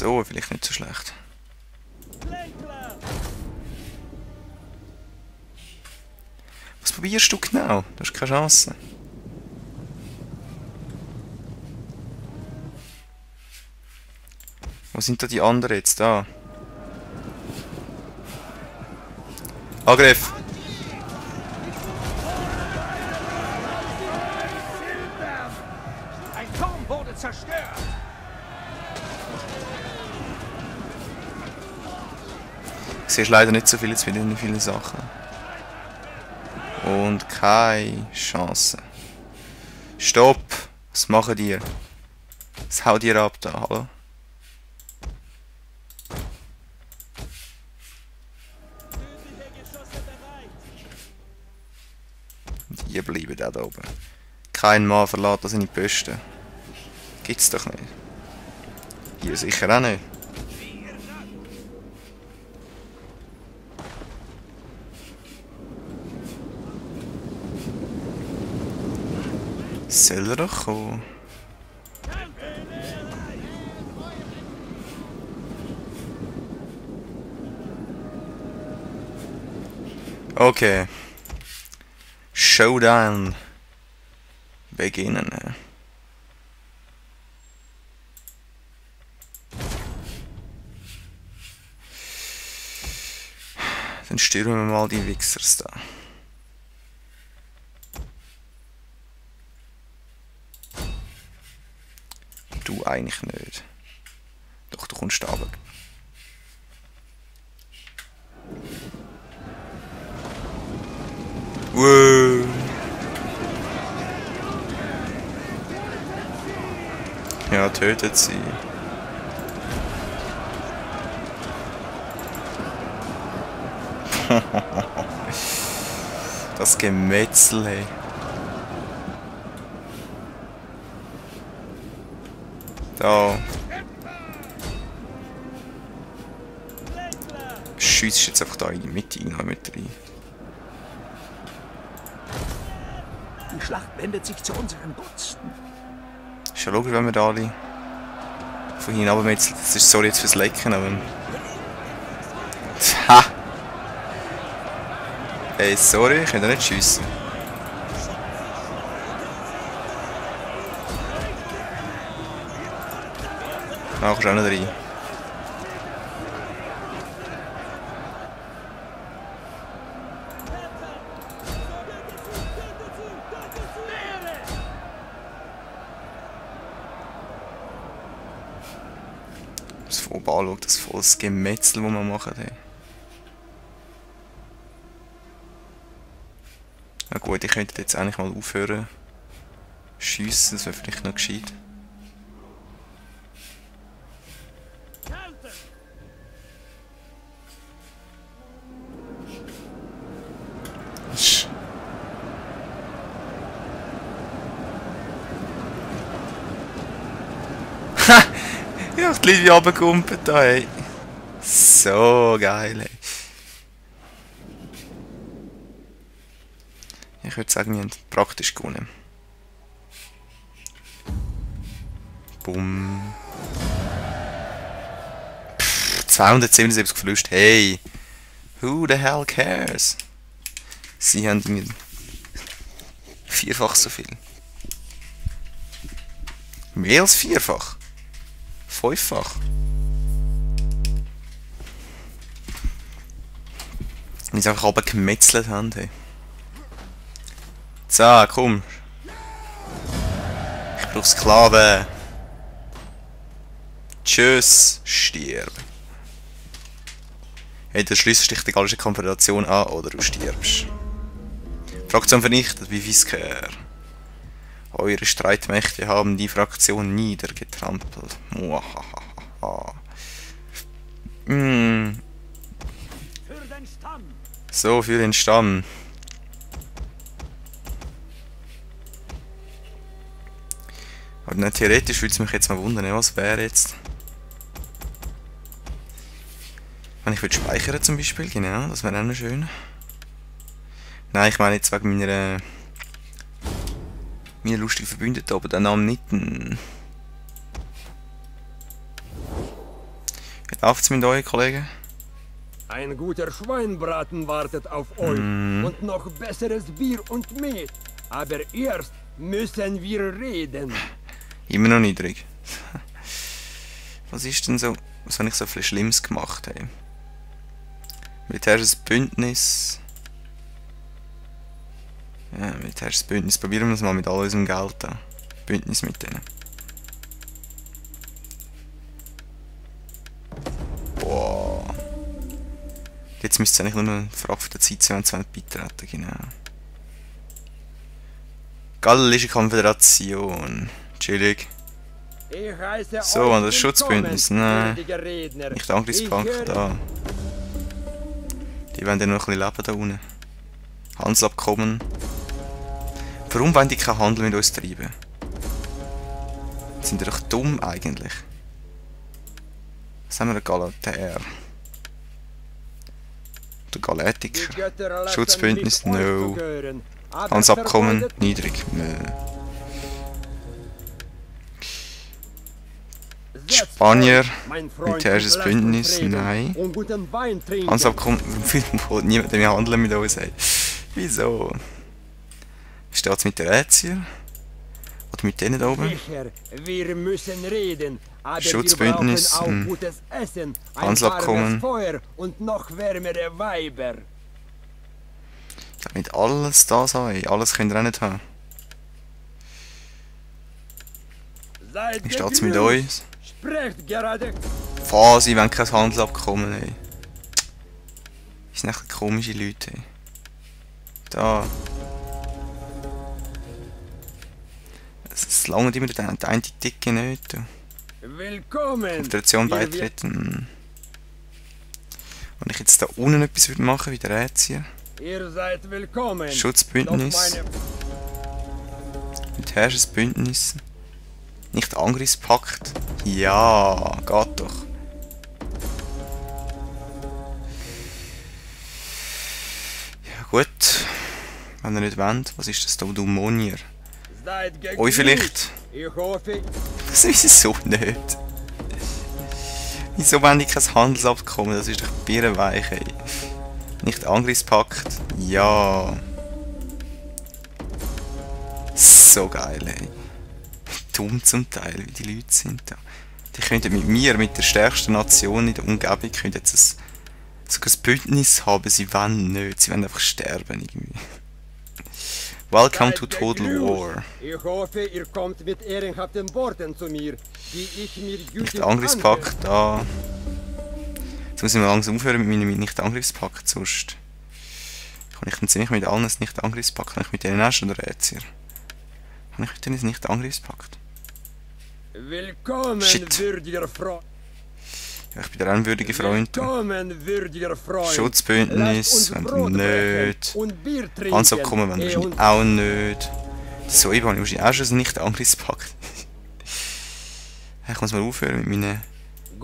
So, vielleicht nicht so schlecht. Was probierst du genau? Du hast keine Chance. Wo sind da die anderen jetzt? Da. Angriff! Ein Turm wurde zerstört. Ich sehe leider nicht so viel, jetzt wieder viele Sachen. Und keine Chance. Stopp! Was machen die? Was haut ihr ab da? Hallo? Die bleiben da oben. Kein Mann verlässt seine Posten. Gibt's doch nicht. Hier sicher auch nicht. Soll er doch kommen? Okay. Showdown. Beginnen. Dann stürmen wir mal die Wichsers da. Du eigentlich nicht. Doch, du kommst runter. Wow. Ja, tötet sie. Das Gemetzel, hey. Da. Schießt jetzt einfach da in die Mitte rein, mit rein. Die Schlacht wendet sich zu unseren Gunsten. Ist ja logisch, wenn wir da alle von hinten runtermetzeln. Das ist sorry jetzt fürs Lecken, aber... Ha! Hey, sorry, ich kann da nicht schiessen. Ah, kommst auch nicht rein. Das voll anschaut, das volles Gemetzel, das wir machen. Hey. Na gut, ich könnte jetzt eigentlich mal aufhören schiessen, das wäre vielleicht noch gescheit. Ha! Ich hab die Leute runtergekumpelt da, hey. So geil, hey. Ich würde sagen, wir haben praktisch gewonnen. Bumm. 277 Verluste. Hey! Who the hell cares? Sie haben mir vierfach so viel. Mehr als vierfach. Fünffach. Weil sie einfach oben gemetzelt haben. Hey. So, komm. Ich brauche Sklaven. Tschüss, stirb. Entweder schließt dich die gallische Konföderation an oder du stirbst. Fraktion vernichtet wie Visker. Eure Streitmächte haben die Fraktion niedergetrampelt. Muahahaha. So, für den Stamm. Aber nicht, theoretisch würde es mich jetzt mal wundern, was wäre jetzt. Wenn ich würde speichern zum Beispiel, genau, das wäre auch noch schön. Nein, ich meine jetzt wegen meiner lustigen Verbündeten, aber der Name nicht. Läuft's mit euch, Kollegen? Ein guter Schweinbraten wartet auf euch und noch besseres Bier und Met. Aber erst müssen wir reden. Immer noch niedrig. Was ist denn so... Was habe ich so viel Schlimmes gemacht? Hey? Militärisches Bündnis. Ja, militärisches Bündnis. Probieren wir es mal mit all unserem Geld da. Bündnis mit denen. Boah. Jetzt müsste es eigentlich nur noch eine Frage für die Zeit sein, wenn sie beitreten, genau. Gallische Konföderation. Chillig. So, und das Schutzbündnis, nein. Nicht Angriffspakt, da. Die wollen ja noch ein bisschen leben da unten. Handelsabkommen. Warum wollen die keinen Handel mit uns treiben? Sind die doch dumm eigentlich. Was haben wir denn? Galater? Der Galatiker. Schutzbündnis, no. Handelsabkommen, niedrig, no. Spanier, militärisches Bündnis, nein. Handelsabkommen, warum niemand mehr handeln mit uns? Ey. Wieso? Wie steht es mit den Rätsier? Oder mit denen da oben? Wir müssen reden, aber Schutzbündnis, wir brauchen auch gutes Essen, ein Handelsabkommen. warmes Feuer und noch wärmere Weiber. Ja, nicht alles da sein, alles könnt ihr auch nicht haben. Wie steht es mit uns? Sprecht gerade. Sie wollen kein Handelsabkommen, ey. Das sind echt komische Leute, ey. Da. Es langt immer der eine Dicke nicht. Willkommen. Föderation beitreten. Wenn ich jetzt da unten etwas würde machen, wie der Rätsier. Ihr seid willkommen. Schutzbündnis. Militärisches Bündnis. Nicht Angriffspakt. Ja, geht doch. Ja gut. Wenn ihr nicht wollt, was ist das da? Dumonier. Euch vielleicht? Ich hoffe. Das ist so nicht. Wieso wollen die kein Handelsabkommen? Das ist doch birrenweich, ey. Nicht Angriffspakt. Ja. So geil, ey. Dumm zum Teil, wie die Leute sind da. Die könnten mit mir, mit der stärksten Nation in der Umgebung, könnten jetzt sogar ein Bündnis haben. Sie wollen nicht. Sie wollen einfach sterben irgendwie. Welcome to Total War. Ich hoffe, ihr kommt mit ehrenhaften Worten zu mir, die ich mir gütig Nicht Angriffspakt, da. Jetzt muss ich mal langsam aufhören mit meinem Nicht-Angriffspakt, sonst kann ich jetzt nicht mit allen ein Nicht-Angriffspakt, kann ich mit denen auch schon Rätsel. Kann ich mit denen ein Nicht-Angriffspakt? Willkommen, Shit. würdiger Freund. Ja, ich bin der ein würdiger Freund. Willkommen, würdiger Freund. Schutzbündnis, wenn nicht. Handelsabkommen, wenn wahrscheinlich auch nicht. So, ich habe wahrscheinlich auch schon ein Nicht-Angriffspakt. Ich muss mal aufhören mit meinen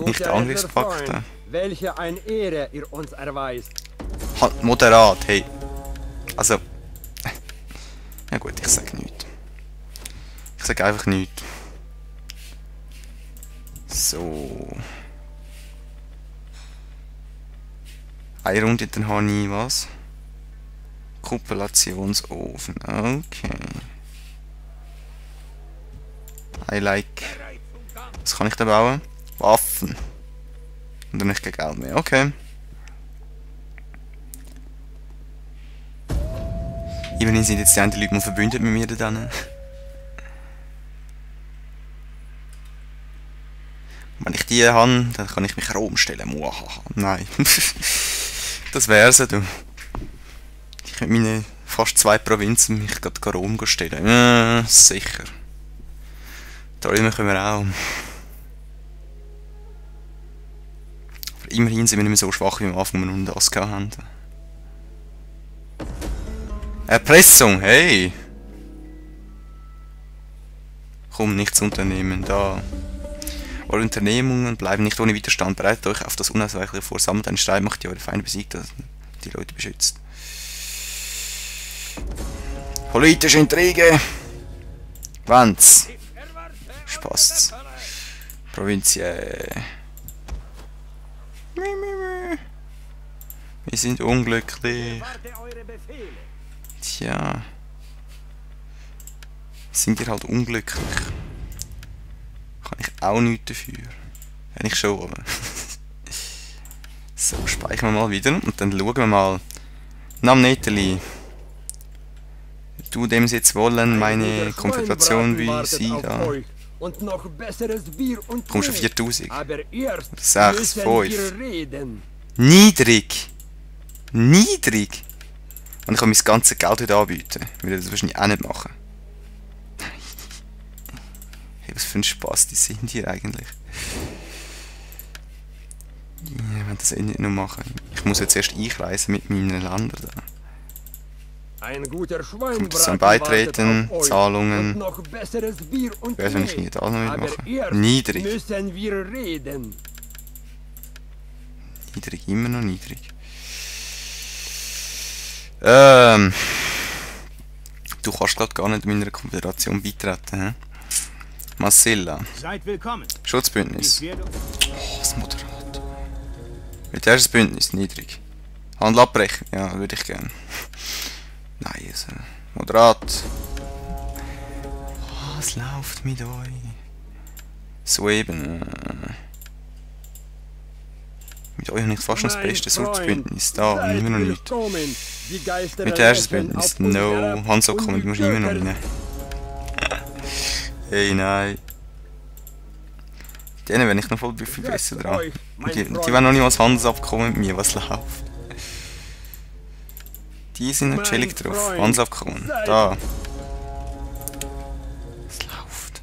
Nicht-Angriffspakten. Welche eine Ehre ihr uns erweist. Moderat, hey. Also. Ja gut, ich sag nichts. Ich sag einfach nichts. So. Eine Runde, dann habe ich was? Kopulationsofen. Okay. I like. Was kann ich da bauen? Waffen. Und dann nicht kein Geld mehr. Okay. Immerhin sind jetzt die anderen Leute mal verbündet mit mir dann. Wenn ich die habe, dann kann ich mich Rom stellen. Muahaha. Nein. Das wär's, du. Ich könnte meine fast 2 Provinzen mich gerade Rom stellen. Ja, sicher. Da können wir auch. Aber immerhin sind wir nicht mehr so schwach, wie wir am Anfang unter das haben. Erpressung, hey! Komm, nichts unternehmen, da. Eure Unternehmungen bleiben nicht ohne Widerstand. Bereitet euch auf das Unausweichliche vor. Sammelt eine Streitmacht, die eure Feinde besiegt, das die Leute beschützt. Politische Intrige! Wenn's? Spaß. Provinzie. Wir sind unglücklich. Warte eure Befehle. Tja. Sind ihr halt unglücklich. Kann ich auch nichts dafür. Wenn ich schon, aber. So, speichern wir mal wieder und dann schauen wir mal. Namneteli. Du dem es jetzt wollen, meine Konfiguration wie sie da. Und noch besseres Bier und Kommst du Tee. 4000? Aber erst 6, müssen 5. wir reden. Niedrig! Niedrig! Und ich kann mein ganzes Geld wieder anbieten. Ich würde das wahrscheinlich auch nicht machen. Hey, was für ein Spaß die sind hier eigentlich. Ja, wenn das eh nicht nur machen. Ich muss jetzt erst einreisen mit meinen Ländern da. Ein guter Kommt Schweinbraten es zum Beitreten, wartet auf euch. Zahlungen. Und noch besseres Bier und Wer wenn ich Tee. nicht da noch Aber mitmachen? erst Niedrig. müssen wir reden. Niedrig, immer noch niedrig. Du kannst gerade gar nicht meiner Konföderation beitreten, hä? Marcella. Seid willkommen. Schutzbündnis. Ich werde Oh, das Moderat. Militärisches Bündnis, niedrig. Handel abbrechen, ja, würde ich gerne. Nein, also, Moderat. Oh, es läuft mit euch. So eben. Mit euch habe ich fast noch das Mein beste Freund, Schutzbündnis. Da, seid immer noch nicht. willkommen. Die Geister Militärisches erlöschen Bündnis, auf uns no. herab Hansabkommen, und du musst die immer noch Völker rein. Hey, nein. Denen bin ich noch voll viel besser Setzt dran. euch, mein Die Freund. wollen noch nicht mal das Handelsabkommen mit mir, was läuft. Die sind noch Mein chillig drauf. Freund, Handelsabkommen. seid- Da. Es läuft.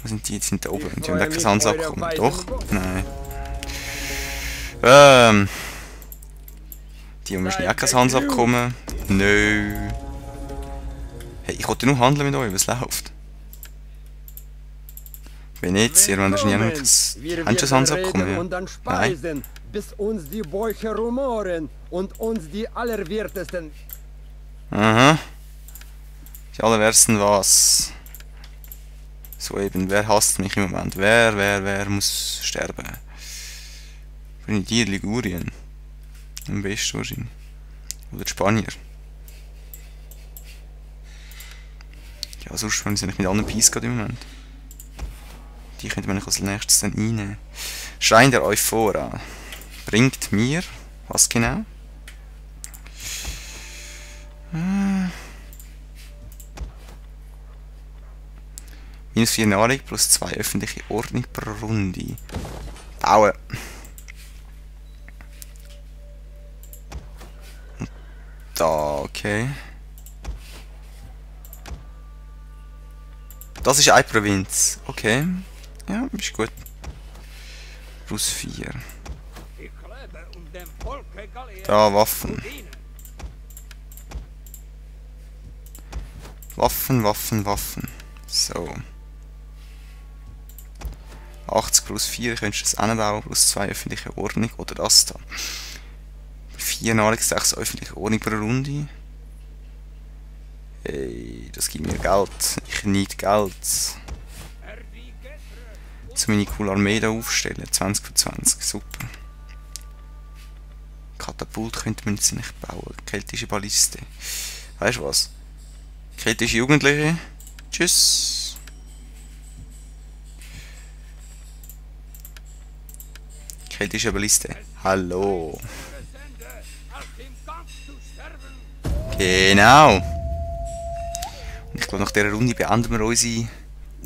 Wo sind die? Die sind da oben. Ich Die haben freue kein mich Handelsabkommen. eurer Doch? weisen Nein. Die haben wahrscheinlich auch kein Handelsabkommen. Nö. Hey, ich wollte nur handeln mit euch. Was läuft? Venezia, wir haben wahrscheinlich auch noch Wir kein werden Handelsabkommen. reden Ja. und dann Nein. speisen, bis uns die Bäuche rumoren und uns die allerwertesten... Aha. Die allerwertesten was? So eben, wer hasst mich im Moment? Wer muss sterben? Bin ich die Ligurien? Am besten wahrscheinlich. Oder die Spanier. Ja, sonst wenn sie nicht mit anderen Peace gerade im Moment. Die könnte man als nächstes dann reinnehmen. Schrein der Euphora. Bringt mir. Was genau? Minus 4 Nahrung plus 2 öffentliche Ordnung pro Runde. Bauen. Da, okay. Das ist eine Provinz. Okay. Ja, ist gut. Plus 4. Ich lebe, um dem Volke Galliens Da, Waffen. zu dienen. Waffen. So. 80 plus 4 könntest du das anbauen, plus 2 öffentliche Ordnung oder das da. 4 Nahrung, 6 öffentliche Ordnung pro Runde. Hey, das gibt mir Geld. Ich need Geld. Jetzt meine coole Armee da aufstellen. 20 von 20, super. Katapult könnte man jetzt nicht bauen. Keltische Balliste. Weißt du was? Keltische Jugendliche. Tschüss. Keltische Balliste. Hallo. Genau. Und ich glaube, nach dieser Runde beenden wir unsere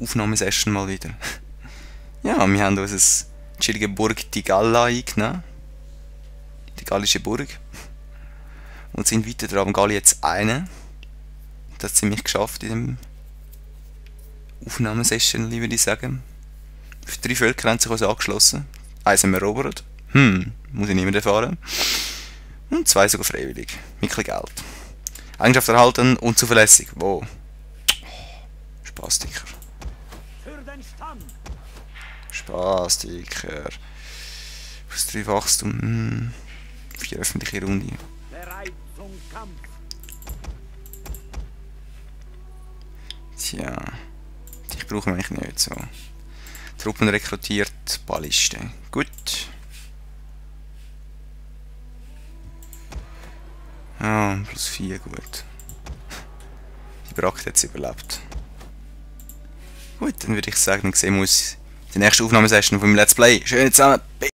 Aufnahmesession mal wieder. Ja, wir haben uns eine chillige Burg die Galla eingenommen. Die gallische Burg. Und sind weiter dran am Galli jetzt eine. Das hat ziemlich geschafft in dem Aufnahmesession, würde ich sagen. 3 Völker haben sich uns angeschlossen. 1 haben wir erobert. Muss ich niemand erfahren. Und 2 sogar freiwillig. Mit ein bisschen Geld. Eigenschaft erhalten und zuverlässig. Wow. Spastiker. Für den Stamm. Spastiker. Plus 3 Wachstum. 4 öffentliche Runde. Bereit zum Kampf. Tja. Ich brauchen wir eigentlich nicht so. Truppen rekrutiert, Balliste. Gut. Ah, plus 4, gut. Die Bracke hat es überlebt. Gut, dann würde ich sagen, sehen wir uns in der nächsten Aufnahmesession von meinem Let's Play. Schön zusammen.